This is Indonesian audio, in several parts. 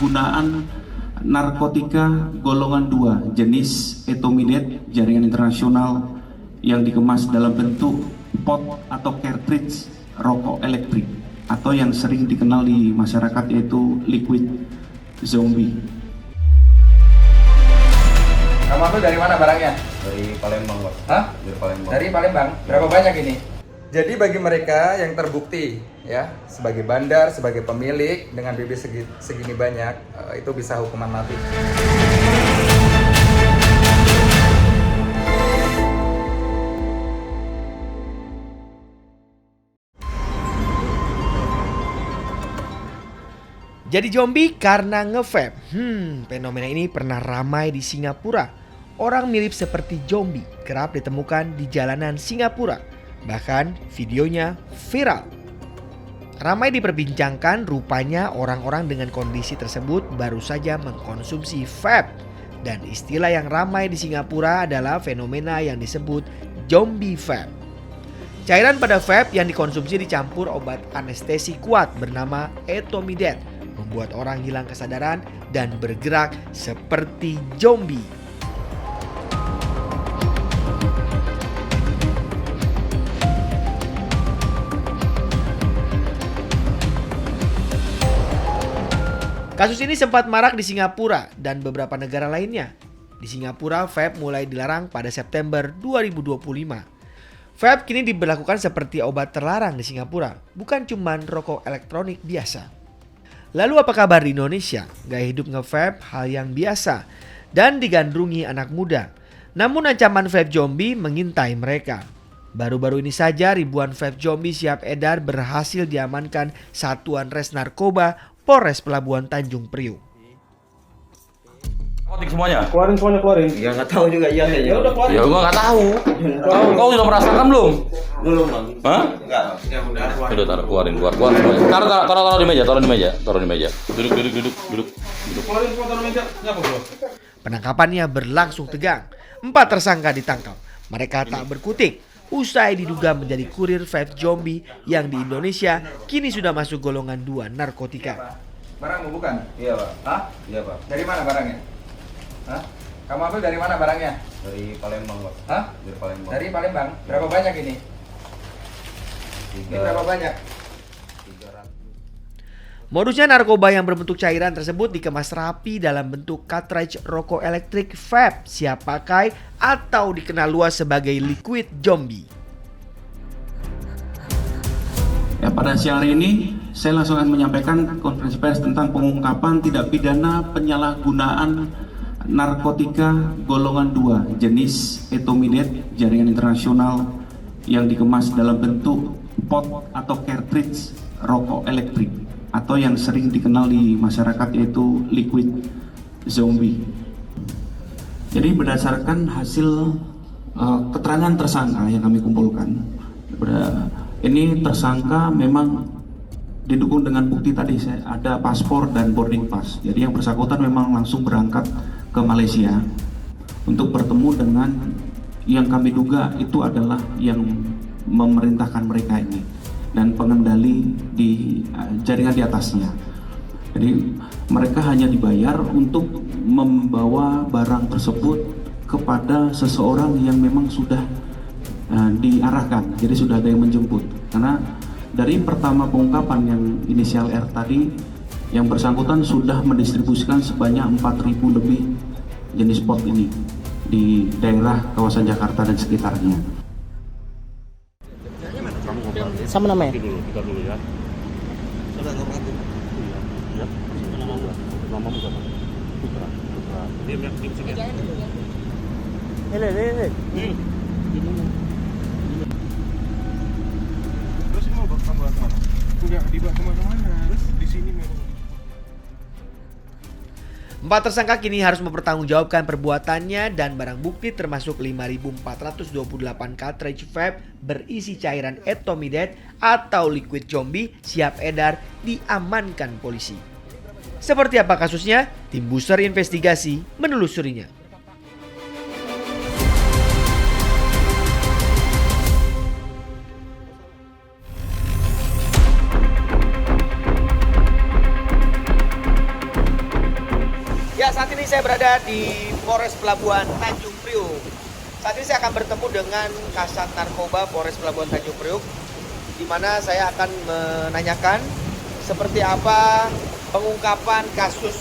penyalahgunaan narkotika golongan 2 jenis etomidate jaringan internasional yang dikemas dalam bentuk pot atau cartridge rokok elektrik atau yang sering dikenal di masyarakat yaitu liquid zombie. Kamu ambil dari mana barangnya? Dari Palembang, Pak. Hah? Dari Palembang. Dari Palembang. Berapa banyak ini? Jadi bagi mereka yang terbukti ya sebagai bandar, sebagai pemilik dengan bibit segini banyak, itu bisa hukuman mati. Jadi zombie karena nge-vape. Fenomena ini pernah ramai di Singapura. Orang mirip seperti zombie kerap ditemukan di jalanan Singapura. Bahkan videonya viral. Ramai diperbincangkan, rupanya orang-orang dengan kondisi tersebut baru saja mengkonsumsi vape. Dan istilah yang ramai di Singapura adalah fenomena yang disebut zombie vape. Cairan pada vape yang dikonsumsi dicampur obat anestesi kuat bernama etomidate, membuat orang hilang kesadaran dan bergerak seperti zombie. Kasus ini sempat marak di Singapura dan beberapa negara lainnya. Di Singapura, vape mulai dilarang pada September 2025. Vape kini diberlakukan seperti obat terlarang di Singapura, bukan cuma rokok elektronik biasa. Lalu apa kabar di Indonesia? Gaya hidup nge-vape hal yang biasa dan digandrungi anak muda. Namun ancaman vape zombie mengintai mereka. Baru-baru ini saja ribuan vape zombie siap edar berhasil diamankan Satuan Res Narkoba Polres Pelabuhan Tanjung Priuk. Narkotik semuanya? Keluarin. Ya nggak tahu juga iya Ya udah keluarin. Ya gua nggak tahu. Kau sudah merasakan belum? belum bang. Hah? Enggak. Ya udah keluarin. Udah keluar semuanya. Taruh di meja. Duduk. Keluarin semua taruh meja. Ngapa bro? Penangkapannya berlangsung tegang. 4 tersangka ditangkap. Mereka tak berkutik. Usai diduga menjadi kurir vape zombie yang di Indonesia kini sudah masuk golongan 2 narkotika. Barangmu bukan? Iya, Pak. Hah? Iya, Pak. Dari mana barangnya? Hah? Kamu ambil dari mana barangnya? Dari Palembang, Pak. Hah? Dari Palembang. Dari Palembang. Berapa banyak ini? Ini berapa banyak? 300. Modusnya narkoba yang berbentuk cairan tersebut dikemas rapi dalam bentuk cartridge rokok elektrik vape siap pakai atau dikenal luas sebagai liquid zombie. Ya, pada siang hari ini saya langsung akan menyampaikan konferensi pers tentang pengungkapan tindak pidana penyalahgunaan narkotika golongan 2 jenis etomidate jaringan internasional yang dikemas dalam bentuk pot atau cartridge rokok elektrik atau yang sering dikenal di masyarakat yaitu liquid zombie. Jadi berdasarkan hasil keterangan tersangka yang kami kumpulkan, ini tersangka memang didukung dengan bukti tadi ada paspor dan boarding pass. Jadi yang bersangkutan memang langsung berangkat ke Malaysia untuk bertemu dengan yang kami duga itu adalah yang memerintahkan mereka ini dan pengendali di jaringan di atasnya. Jadi mereka hanya dibayar untuk membawa barang tersebut kepada seseorang yang memang sudah diarahkan, jadi sudah ada yang menjemput. Karena dari pertama pengungkapan yang inisial R tadi, yang bersangkutan sudah mendistribusikan sebanyak 4.000 lebih jenis pot ini di daerah kawasan Jakarta dan sekitarnya. Sama namanya? Kita dulu ya. Sudah normatif. Iya. Namamu siapa? Putra. Dia sini. Ini. Terus mau bawa kemana? Enggak dibawa kemana-mana. Terus di sini memang. 4 tersangka kini harus mempertanggungjawabkan perbuatannya dan barang bukti termasuk 5.428 cartridge vape berisi cairan etomidate atau liquid zombie siap edar diamankan polisi. Seperti apa kasusnya? Tim Booster Investigasi menelusurinya. Ya, saat ini saya berada di Polres Pelabuhan Tanjung Priuk. Saat ini saya akan bertemu dengan Kasat Narkoba Polres Pelabuhan Tanjung Priuk, di mana saya akan menanyakan seperti apa pengungkapan kasus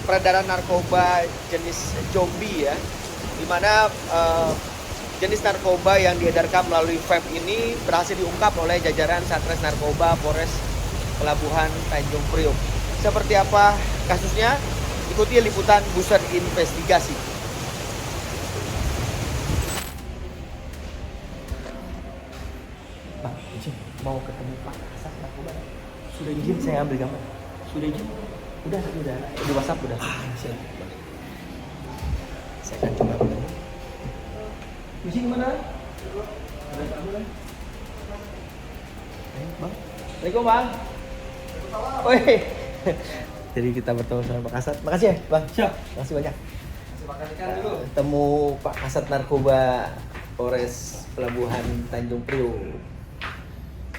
peredaran narkoba jenis zombie ya, di mana jenis narkoba yang diedarkan melalui vape ini berhasil diungkap oleh jajaran Satres Narkoba Polres Pelabuhan Tanjung Priuk. Seperti apa kasusnya? Ikuti liputan Buser Investigasi. Bang, izin mau ketemu Pak Kasat Narkoba. Sudah izin saya ambil gambar. Sudah izin? Udah di WhatsApp udah. Siap. Saya akan coba ketemu. Izin mana? Udah ambil. Bang. Assalamualaikum, Bang. Woi. Jadi kita bertemu sama Pak Kasat. Makasih ya, Bang. Siap. Makasih banyak. Ketemu Pak Kasat Narkoba Polres Pelabuhan Tanjung Priuk.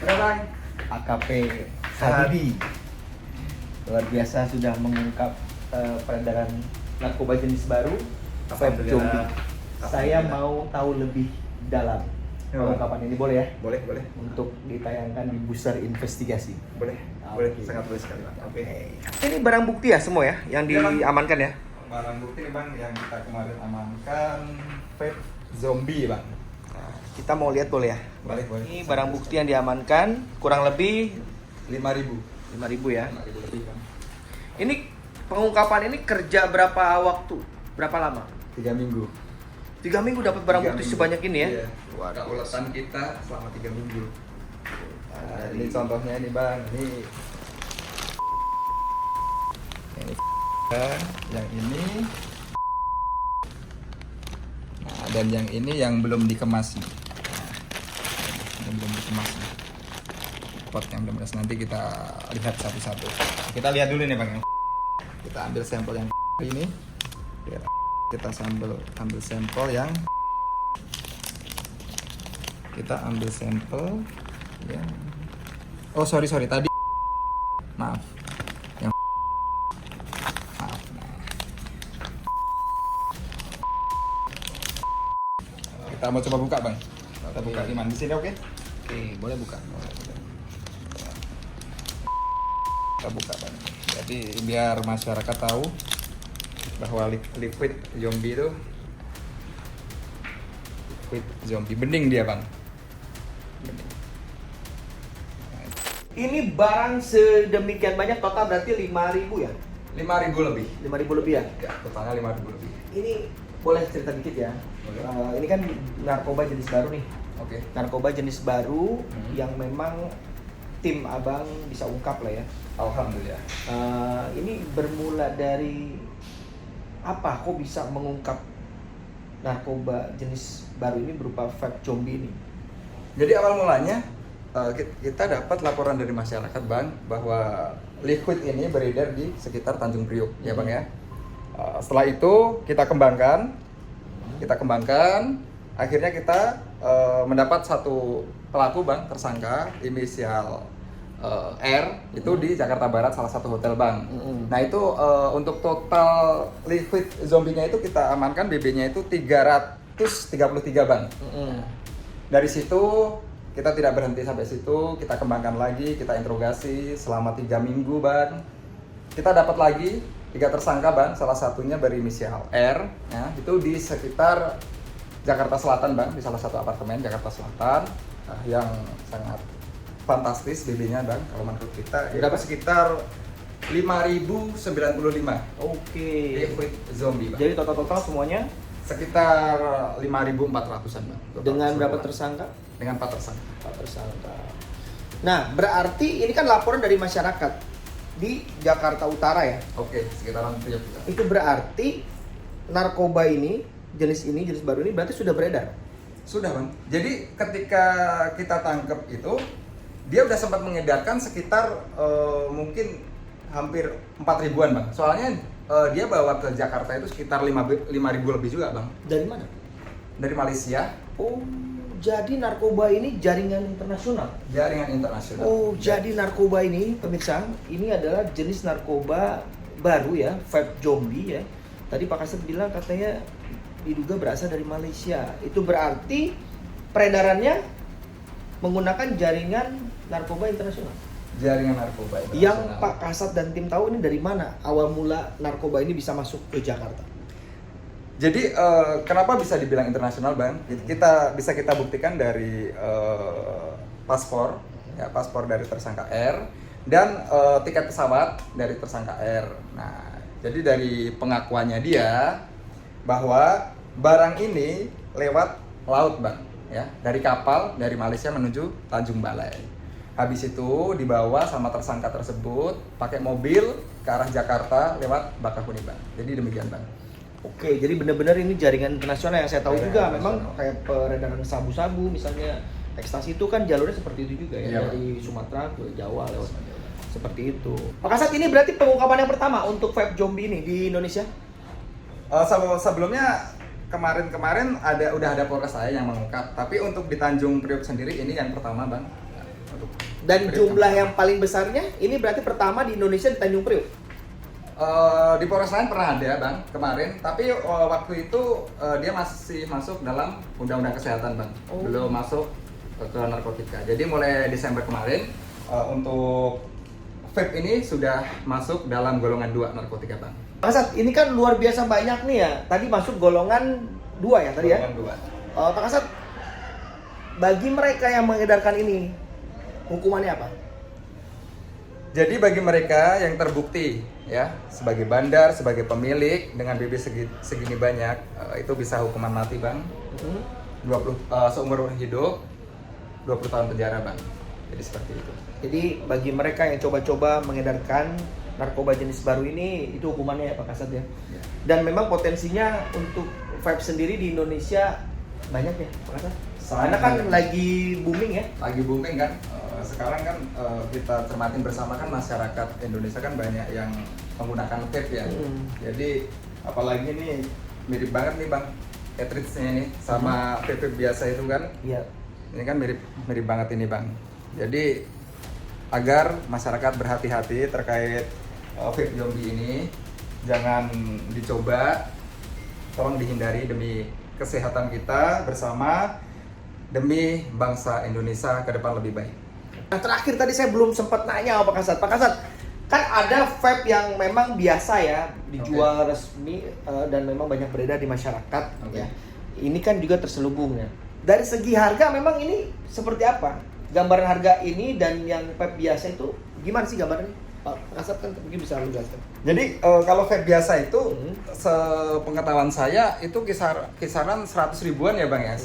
Bang. AKP Habibi. Luar biasa sudah mengungkap peredaran narkoba jenis baru, vape zombie. Saya mau tahu lebih dalam pengungkapan ini, boleh ya? Boleh. Untuk ditayangkan di Buser Investigasi. Boleh, sangat boleh sekali Bang. Oke. Ini barang bukti ya semua ya yang diamankan ya? Barang bukti Bang yang kita kemarin amankan vape zombie Bang. Nah, kita mau lihat boleh ya? Boleh. Ini barang bukti yang diamankan kurang lebih 5.000 ya. 5.000 lebih Bang. Ini pengungkapan ini kerja berapa waktu? Berapa lama? 3 minggu. 3 minggu dapat barang 3 bukti minggu. sebanyak ini ya? Iya. Ulesan kita selama 3 minggu. Nah, ini contohnya ini Bang, ini yang ini. Nah, dan yang ini yang belum dikemas nih. Nah, yang belum dikemas nih. Pot yang belum dikemas, nanti kita lihat satu-satu. Kita lihat dulu nih Bang. Kita ambil sampel yang ini. Biar kita ambil sampel yang ya. Oh sorry tadi maaf yang maaf. Nah. Kita mau coba buka Bang. Kita buka di mana? Di sini oke? Oke, boleh buka. Kita buka Bang. Jadi biar masyarakat tahu bahwa liquid zombie itu bening dia Bang. Bening. Ini barang sedemikian banyak, total berarti 5.000 ya? 5.000 lebih. 5.000 lebih ya? Ya, totalnya 5.000 lebih. Ini boleh cerita dikit ya? Boleh. Ini kan narkoba jenis baru nih. Oke. Narkoba jenis baru yang memang tim abang bisa ungkap lah ya. Alhamdulillah. Ini bermula dari apa? Kok bisa mengungkap narkoba jenis baru ini berupa vape zombie ini? Jadi awal mulanya kita dapat laporan dari masyarakat Bang bahwa liquid ini beredar di sekitar Tanjung Priuk ya Bang ya. Setelah itu kita kembangkan, akhirnya kita mendapat satu pelaku Bang, tersangka inisial R itu di Jakarta Barat salah satu hotel Bang. Nah itu untuk total liquid zombinya itu kita amankan BB-nya itu 333 Bang. Dari situ kita tidak berhenti sampai situ, kita kembangkan lagi, kita interogasi selama 3 minggu Bang. Kita dapat lagi 3 tersangka Bang, salah satunya berinisial R ya, itu di sekitar Jakarta Selatan Bang, di salah satu apartemen Jakarta Selatan yang sangat fantastis BB-nya Bang, kalau menurut kita dapat sekitar 5.095. Oke. Liquid zombie Bang. Jadi total semuanya Sekitar 5.400-an Bang. dengan berapa tersangka? Dengan 4 tersangka. 4 tersangka. Nah, berarti ini kan laporan dari masyarakat di Jakarta Utara ya? Oke, sekitaran Priok. Itu berarti narkoba ini, jenis baru ini berarti sudah beredar? Sudah Bang. Jadi ketika kita tangkap itu, dia udah sempat mengedarkan sekitar mungkin hampir 4.000-an Bang. Soalnya dia bawa ke Jakarta itu sekitar 5.000 lebih juga Bang. Dari mana? Dari Malaysia. Oh, jadi narkoba ini jaringan internasional? Jaringan internasional. Oh, jadi narkoba ini, pemirsa, ini adalah jenis narkoba baru ya, vape zombie ya. Tadi Pak Kasat bilang katanya diduga berasal dari Malaysia. Itu berarti peredarannya menggunakan jaringan narkoba internasional. Jaringan narkoba Yang internasional. Pak Kasat dan tim tahu ini dari mana awal mula narkoba ini bisa masuk ke Jakarta? Jadi kenapa bisa dibilang internasional, Bang? Kita buktikan dari paspor dari tersangka R dan tiket pesawat dari tersangka R. Nah, jadi dari pengakuannya dia bahwa barang ini lewat laut, Bang, ya, dari kapal dari Malaysia menuju Tanjung Balai. Habis itu dibawa sama tersangka tersebut pakai mobil ke arah Jakarta lewat Bakahuni, Bang. Jadi demikian, Bang. Oke, jadi benar-benar ini jaringan internasional yang saya tahu Jaringan juga. internasional. Memang kayak peredaran sabu-sabu misalnya, ekstasi itu kan jalurnya seperti itu juga ya, Iya, dari Sumatera ke Jawa lewat seperti itu. Pak Kasat, ini berarti pengungkapan yang pertama untuk vape zombie ini di Indonesia? Sebelumnya kemarin udah ada Polres saya yang mengungkap, tapi untuk di Tanjung Priok sendiri ini yang pertama, Bang. Dan jumlah yang paling besarnya ini berarti pertama di Indonesia di Tanjung Priok. Di Polres lain pernah ada, Bang, kemarin, tapi waktu itu dia masih masuk dalam Undang-Undang Kesehatan, Bang. Belum masuk ke narkotika. Jadi mulai Desember kemarin untuk vape ini sudah masuk dalam golongan 2 narkotika, Bang. Pak Kasat, ini kan luar biasa banyak nih ya. Tadi masuk golongan 2 ya tadi ya? Golongan 2. Pak Kasat, bagi mereka yang mengedarkan ini, hukumannya apa? Jadi bagi mereka yang terbukti ya sebagai bandar, sebagai pemilik dengan BB segini banyak, itu bisa hukuman mati, Bang. 20 seumur hidup, 20 tahun penjara, Bang. Jadi seperti itu. Jadi bagi mereka yang coba-coba mengedarkan narkoba jenis baru ini, itu hukumannya ya Pak Kasat ya. Dan memang potensinya untuk vape sendiri di Indonesia banyak ya Pak Kasat. Karena kan lagi booming ya. Lagi booming kan. Sekarang kan kita cermatin bersama kan masyarakat Indonesia kan banyak yang menggunakan vape ya. Jadi apalagi ini mirip banget nih, Bang, cartridge-nya ini sama vape biasa itu kan. Iya. Ini kan mirip banget ini, Bang. Jadi agar masyarakat berhati-hati terkait vape zombie ini, jangan dicoba, tolong dihindari demi kesehatan kita bersama, demi bangsa Indonesia ke depan lebih baik. Nah, terakhir tadi saya belum sempat nanya sama Pak Kasat. Pak Kasat, kan ada vape yang memang biasa ya, dijual resmi dan memang banyak beredar di masyarakat ya. Ini kan juga terselubung ya. Dari segi harga memang ini seperti apa? Gambaran harga ini dan yang vape biasa itu gimana sih gambarannya? Pak Kasat kan mungkin bisa menjelaskan. Jadi kalau vape biasa itu sepengetahuan saya itu kisaran 100 ribuan ya, Bang ya.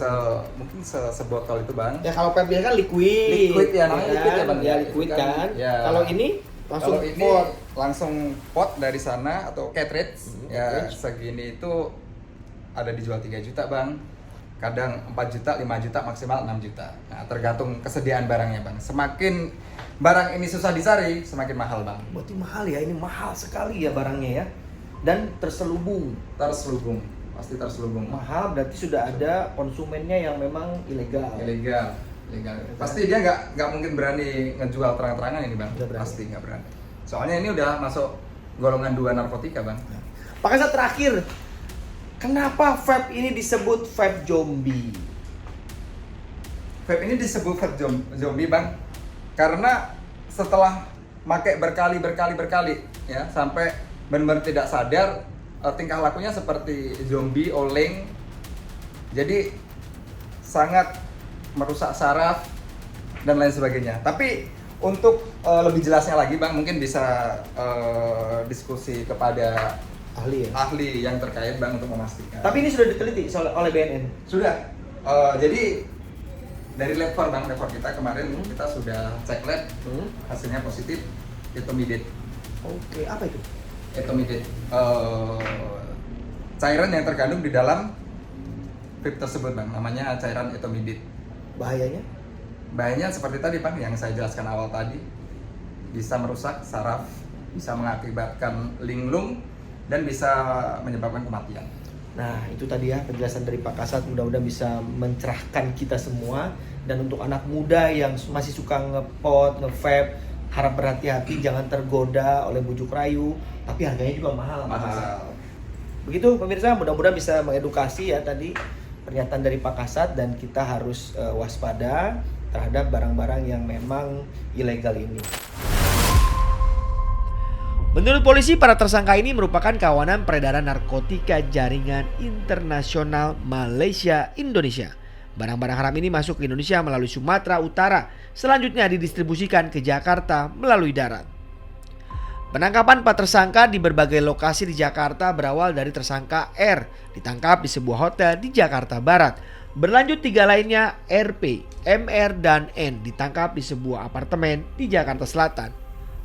Mungkin sebotol itu, Bang. Ya kalau vape biasa kan liquid. Liquid ya, namanya liquid ya, Bang. Ya liquid kan. Ya. Kalau ini langsung Kalau ini pot. langsung pot dari sana atau cartridge. Ya segini itu ada dijual 3 juta, Bang. Kadang 4 juta, 5 juta, maksimal 6 juta. Nah, tergantung kesediaan barangnya, Bang. Semakin barang ini susah dicari, semakin mahal, Bang. Berarti mahal ya, ini mahal sekali ya barangnya ya. Dan terselubung. Terselubung, pasti terselubung. Mahal berarti sudah ada konsumennya yang memang ilegal. Ilegal. Pasti dia nggak mungkin berani ngejual terang-terangan ini, Bang. Nggak berani. Pasti nggak berani. Soalnya ini udah masuk golongan 2 narkotika, Bang. Pak Kasat, terakhir, kenapa vape ini disebut vape zombie? Vape ini disebut vape zombie, Bang, karena setelah pakai berkali ya, sampai benar-benar tidak sadar, tingkah lakunya seperti zombie, oleng. Jadi sangat merusak saraf dan lain sebagainya. Tapi untuk lebih jelasnya lagi, Bang, mungkin bisa diskusi kepada ahli yang terkait, Bang, untuk memastikan. Tapi ini sudah diteliti oleh BNN. Sudah. Jadi dari lab Bang, lab kita kemarin kita sudah cek lab, hasilnya positif etomidate. Oke, apa itu? Etomidate, cairan yang terkandung di dalam vape tersebut, Bang, namanya cairan etomidate. Bahayanya? Bahayanya seperti tadi, Bang, yang saya jelaskan awal tadi, bisa merusak saraf, bisa mengakibatkan linglung, dan bisa menyebabkan kematian. Nah, itu tadi ya penjelasan dari Pak Kasat, mudah-mudahan bisa mencerahkan kita semua. Dan untuk anak muda yang masih suka ngepot, nge-vape, harap berhati-hati, jangan tergoda oleh bujuk rayu, tapi harganya juga mahal. Mahal. Begitu pemirsa, mudah-mudahan bisa mengedukasi ya tadi pernyataan dari Pak Kasat, dan kita harus waspada terhadap barang-barang yang memang ilegal ini. Menurut polisi, para tersangka ini merupakan kawanan peredaran narkotika jaringan internasional Malaysia-Indonesia. Barang-barang haram ini masuk ke Indonesia melalui Sumatera Utara, selanjutnya didistribusikan ke Jakarta melalui darat. Penangkapan 4 tersangka di berbagai lokasi di Jakarta berawal dari tersangka R, ditangkap di sebuah hotel di Jakarta Barat. Berlanjut 3 lainnya, RP, MR, dan N, ditangkap di sebuah apartemen di Jakarta Selatan.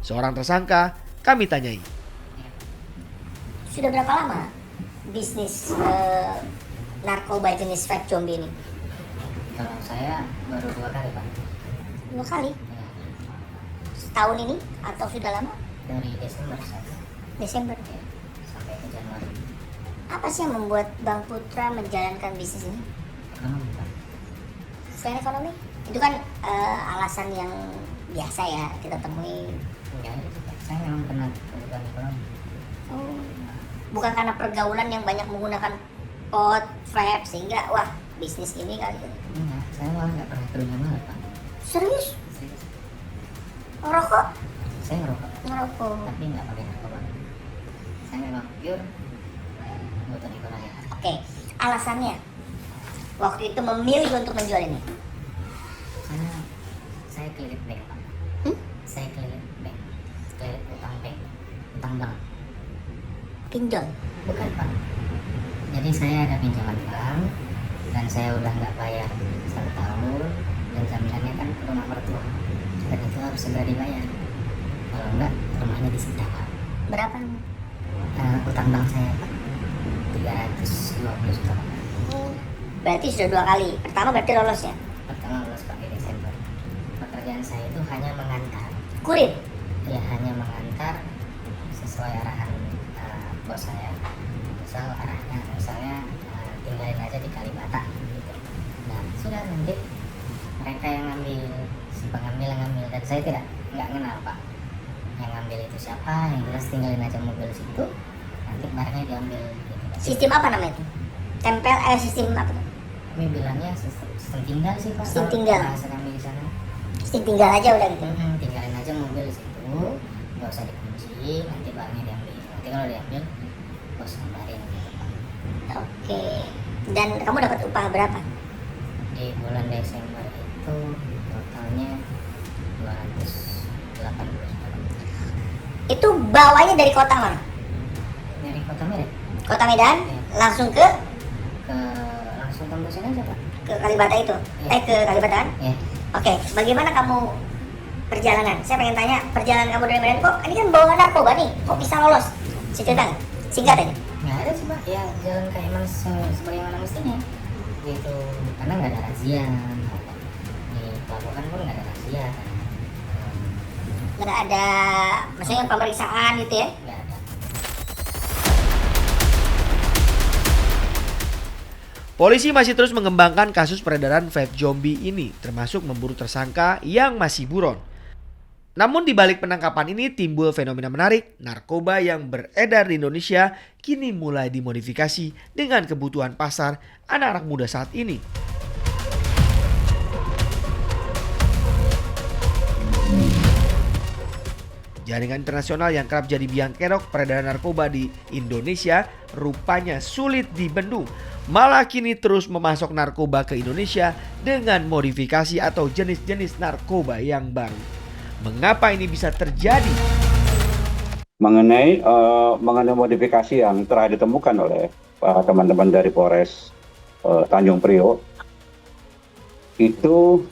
Seorang tersangka kami tanyai. Sudah berapa lama bisnis narkoba jenis vape zombie ini? Kalau saya baru 2 kali, Pak. 2 kali? Ya, Setahun ini atau sudah lama? dari Desember saya Desember. sampai ke Januari. Apa sih yang membuat Bang Putra menjalankan bisnis ini? Ekonomi, Pak. Selain ekonomi? Itu kan alasan yang biasa ya kita temui. Enggak ada sih, Pak. Saya memang kena kebutuhan ekonomi. Oh, bukan karena pergaulan yang banyak menggunakan pot, vape sehingga wah bisnis ini kali ini. Enggak, saya malah nggak pernah kerugian malah, Pak. Serius? Serius. Ngerokok? Saya ngerokok, Ngerokok. tapi nggak pakai narkoba. Saya memang pure kebutuhan ekonomi. Oke, alasannya waktu itu memilih untuk menjual ini. Karena saya kelilit bank, Pak. Saya kelilit bank, kelilit utang bank, utang bank. Pinjol. Bukan, Pak. Jadi saya ada pinjaman bank dan saya udah nggak bayar 1 tahun, dan jaminannya kan ke rumah mertua, dan itu harus segera dibayar. Kalau enggak, rumahnya disita, Pak. Berapa? Utang bank saya, Pak, 320 juta, Pak. Berarti sudah 2 kali. Pertama berarti lolos ya? Pertama lulus pakai Desember. Pekerjaan saya itu hanya mengantar, Kurir. ya hanya mengantar sesuai arahan bos saya. Misal arahnya, misalnya tinggalin aja di Kalibata gitu. Nah sudah, nanti mereka yang ngambil, si pengambil yang ngambil, dan saya nggak kenal, Pak, yang ngambil itu siapa. Yang jelas tinggalin aja mobil situ, nanti barangnya diambil gitu, Pak. Sistem apa namanya itu? Tempel sistem apa tuh? Kami bilangnya sistem tinggal sih, Pak. Sistem tinggal. Bahasa kami di sana. Sistem tinggal aja udah gitu. Tinggalin aja mobil di situ, nggak usah dikunci, nanti barangnya diambil. Nanti kalau diambil, bos ngabarin gitu, Pak. Oke. Dan kamu dapat upah berapa? Di bulan Desember itu totalnya 280 juta. Itu bawanya dari kota mana? Dari Kota Medan Kota Medan? Iya. Langsung ke langsung tembusin aja, Pak. Kalibata itu? Iya. Ke Kalibata kan? Ya, Oke. Bagaimana kamu perjalanan? Saya pengen tanya perjalanan kamu dari Medan kok ini kan bawa narkoba nih, kok bisa lolos? Cerita nggak? Singkat aja. nggak ada sih, Pak. Ya jalan kayak emang sebagaimana mestinya gitu, karena nggak ada razia. Di pelabuhan pun nggak ada razia. Nggak ada, maksudnya pemeriksaan gitu ya? Nggak ada. Polisi masih terus mengembangkan kasus peredaran vape zombie ini, termasuk memburu tersangka yang masih buron. Namun di balik penangkapan ini timbul fenomena menarik, narkoba yang beredar di Indonesia kini mulai dimodifikasi dengan kebutuhan pasar anak-anak muda saat ini. Jaringan internasional yang kerap jadi biang kerok peredaran narkoba di Indonesia rupanya sulit dibendung. Malah kini terus memasok narkoba ke Indonesia dengan modifikasi atau jenis-jenis narkoba yang baru. Mengapa ini bisa terjadi? Mengenai modifikasi yang telah ditemukan oleh teman-teman dari Polres Tanjung Priok, itu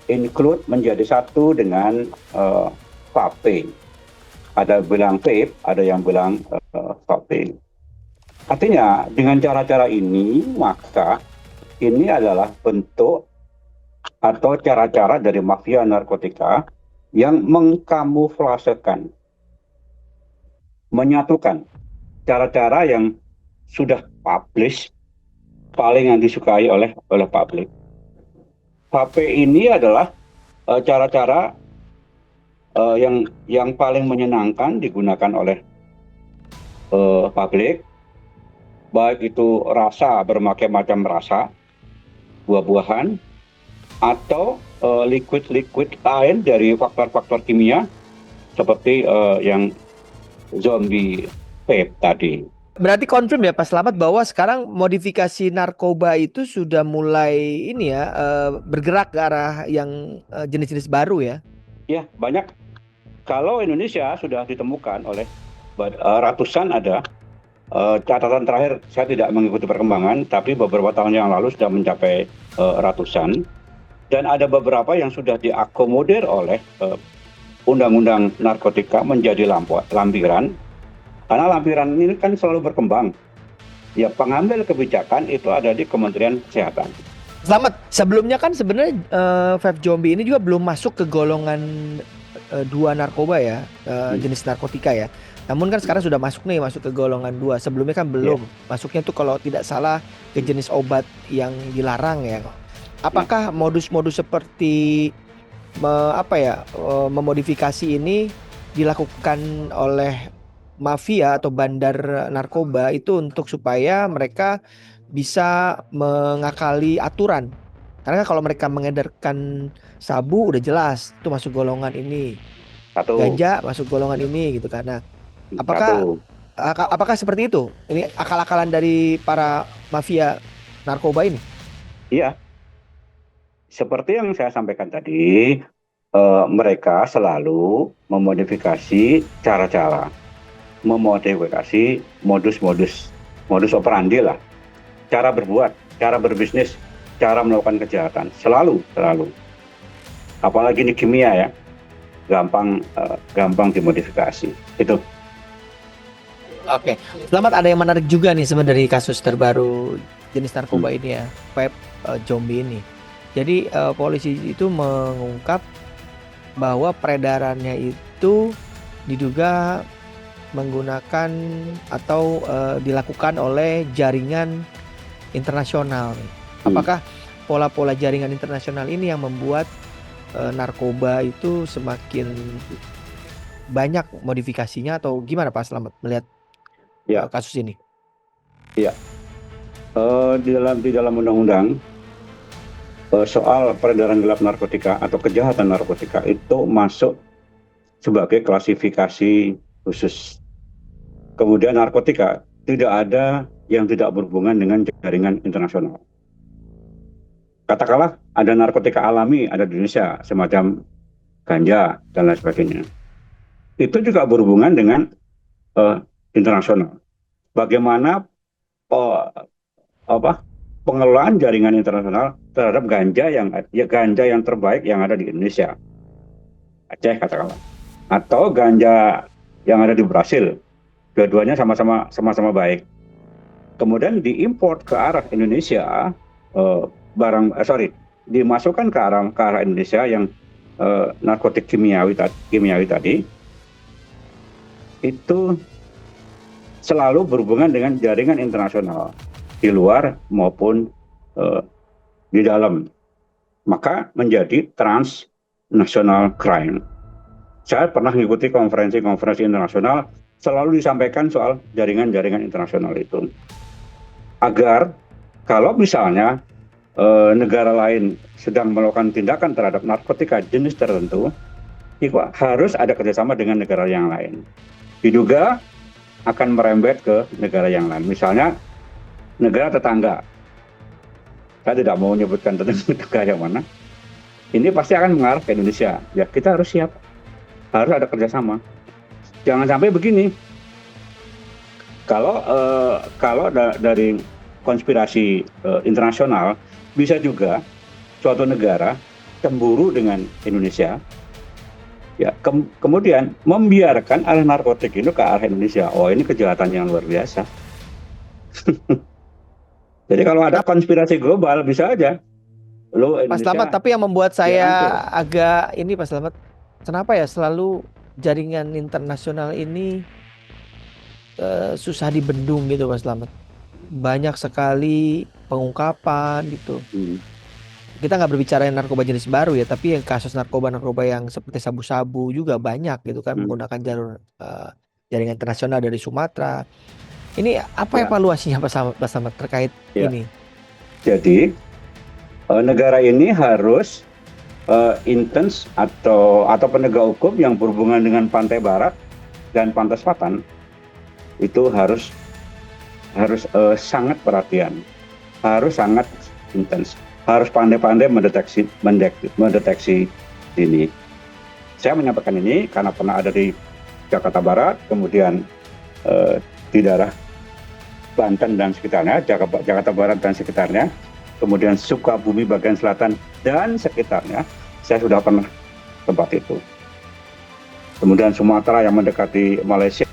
include menjadi satu dengan vape. Ada bilang vape, ada yang bilang vape. Artinya dengan cara-cara ini maka ini adalah bentuk atau cara-cara dari mafia narkotika yang mengkamuflasekan, menyatukan cara-cara yang sudah publish paling yang disukai oleh publik. Vape ini adalah cara-cara yang paling menyenangkan digunakan oleh publik, baik itu rasa, berbagai macam rasa, buah-buahan, atau liquid-liquid lain dari faktor-faktor kimia seperti yang zombie vape tadi. Berarti confirm ya Pak Slamet bahwa sekarang modifikasi narkoba itu sudah mulai ini ya bergerak ke arah yang jenis-jenis baru ya? Ya, banyak. Kalau Indonesia sudah ditemukan oleh ratusan ada. Catatan terakhir saya tidak mengikuti perkembangan, tapi beberapa tahun yang lalu sudah mencapai ratusan. Dan ada beberapa yang sudah diakomodir oleh undang-undang narkotika menjadi lampiran. Karena lampiran ini kan selalu berkembang. Ya, pengambil kebijakan itu ada di Kementerian Kesehatan. Selamat. Sebelumnya kan sebenarnya vape zombie ini juga belum masuk ke golongan 2 narkoba ya, jenis narkotika ya. Namun kan sekarang sudah masuk ke golongan 2. Sebelumnya kan belum. Masuknya tuh kalau tidak salah ke jenis obat yang dilarang ya. Apakah modus-modus seperti memodifikasi ini dilakukan oleh mafia atau bandar narkoba itu untuk supaya mereka bisa mengakali aturan? Karena kalau mereka mengedarkan sabu udah jelas itu masuk golongan ini. Ganja masuk golongan ini gitu karena apakah seperti itu? Ini akal-akalan dari para mafia narkoba ini? Iya. Seperti yang saya sampaikan tadi, mereka selalu memodifikasi cara-cara, memodifikasi modus operandi lah, cara berbuat, cara berbisnis, cara melakukan kejahatan, selalu. Apalagi ini kimia ya, gampang dimodifikasi. Itu. Oke, Selamat, ada yang menarik juga nih sebenarnya dari kasus terbaru jenis narkoba ini ya, vape zombie ini. Jadi polisi itu mengungkap bahwa peredarannya itu diduga menggunakan atau dilakukan oleh jaringan internasional. Apakah pola-pola jaringan internasional ini yang membuat narkoba itu semakin banyak modifikasinya atau gimana Pak Slamet melihat kasus ini? Iya. Di dalam undang-undang soal peredaran gelap narkotika atau kejahatan narkotika itu masuk sebagai klasifikasi khusus. Kemudian narkotika tidak ada yang tidak berhubungan dengan jaringan internasional. Katakanlah ada narkotika alami ada di Indonesia semacam ganja dan lain sebagainya. Itu juga berhubungan dengan internasional. Bagaimana pengelolaan jaringan internasional terhadap ganja yang terbaik yang ada di Indonesia, Aceh katakanlah, atau ganja yang ada di Brasil, dua-duanya sama-sama baik. Kemudian diimpor ke arah Indonesia dimasukkan ke arah Indonesia yang narkotik kimiawi tadi itu selalu berhubungan dengan jaringan internasional di luar maupun di dalam, maka menjadi transnational crime. Saya pernah mengikuti konferensi internasional, selalu disampaikan soal jaringan-jaringan internasional itu. Agar kalau misalnya negara lain sedang melakukan tindakan terhadap narkotika jenis tertentu, itu harus ada kerjasama dengan negara yang lain. Diduga akan merembet ke negara yang lain. Misalnya negara tetangga. Saya tidak mau menyebutkan negara yang mana. Ini pasti akan mengarah ke Indonesia. Ya, kita harus siap. Harus ada kerjasama. Jangan sampai begini. Kalau dari konspirasi internasional, bisa juga suatu negara cemburu dengan Indonesia, ya kemudian membiarkan arah narkotik itu ke arah Indonesia. Oh, ini kejahatan yang luar biasa. Jadi kalau ada konspirasi global bisa aja. Pak Slamet, tapi yang membuat saya agak ini Pak Slamet, kenapa ya selalu jaringan internasional ini susah dibendung gitu Pak Slamet? Banyak sekali pengungkapan gitu. kita nggak berbicara yang narkoba jenis baru ya, tapi yang kasus narkoba yang seperti sabu-sabu juga banyak gitu kan, menggunakan jalur jaringan internasional dari Sumatera. Ini apa evaluasinya Pak Samad terkait ini? Jadi negara ini harus intens atau penegak hukum yang berhubungan dengan pantai barat dan pantai selatan itu harus sangat perhatian, harus sangat intens, harus pandai-pandai mendeteksi dini. Saya menyampaikan ini karena pernah ada di Jakarta Barat, kemudian di daerah Banten dan sekitarnya, Jakarta Barat dan sekitarnya, kemudian Sukabumi bagian selatan dan sekitarnya. Saya sudah pernah tempat itu. Kemudian Sumatera yang mendekati Malaysia,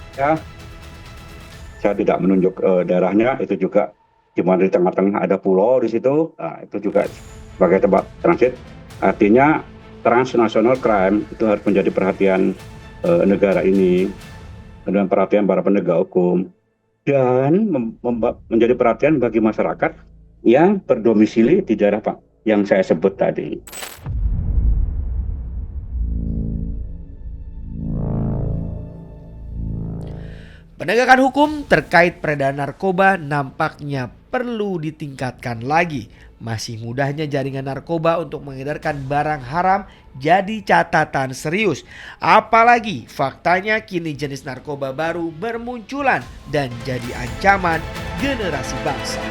saya tidak menunjuk daerahnya, itu juga di mana di tengah-tengah ada pulau di situ, itu juga sebagai tempat transit. Artinya transnational crime itu harus menjadi perhatian negara ini dan perhatian para penegak hukum dan menjadi perhatian bagi masyarakat yang berdomisili di daerah yang saya sebut tadi. Penegakan hukum terkait peredaran narkoba nampaknya perlu ditingkatkan lagi. Masih mudahnya jaringan narkoba untuk mengedarkan barang haram jadi catatan serius. Apalagi faktanya kini jenis narkoba baru bermunculan dan jadi ancaman generasi bangsa.